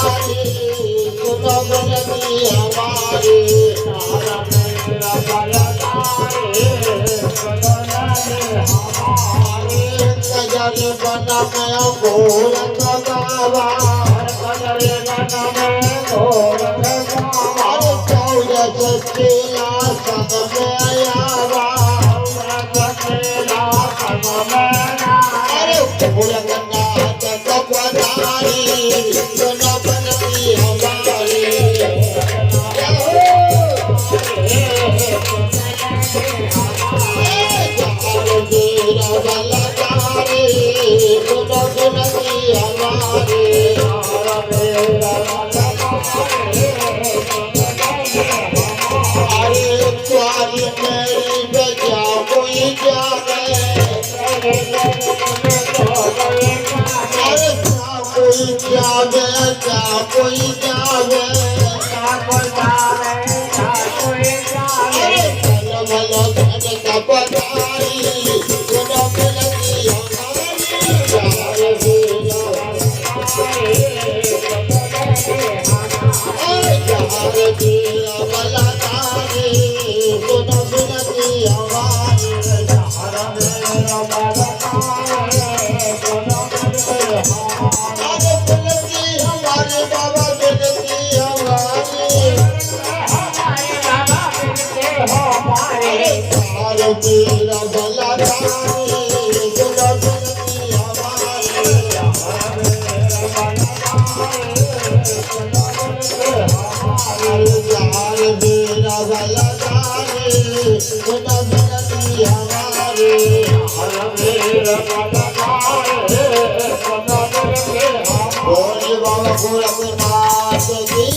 सुनो बिनती हमारी तारा मेरा बलदारी सुनो बिनती हमारी कजर बन में घोर गवा कजर बन में घोर गवा चौदह सच्चेला सब में आवा सच्चेला सब में अरे घोर गंगा तपदारी सुनो बिनती हमारी कोई जावे भलो धन का पधारी सुनो बिनती हमारी जहार जीरा बलदारी सुनो बिनती हमारी जहार मेरा बलदारी सुनो बिनती हमारी बाबा बिनती हमारी जीरा बलदारी सुनो बिनती हमारी जहार जीरा बलदारी सुनो बिनती हमारी बोले बाबा गोरखनाथ की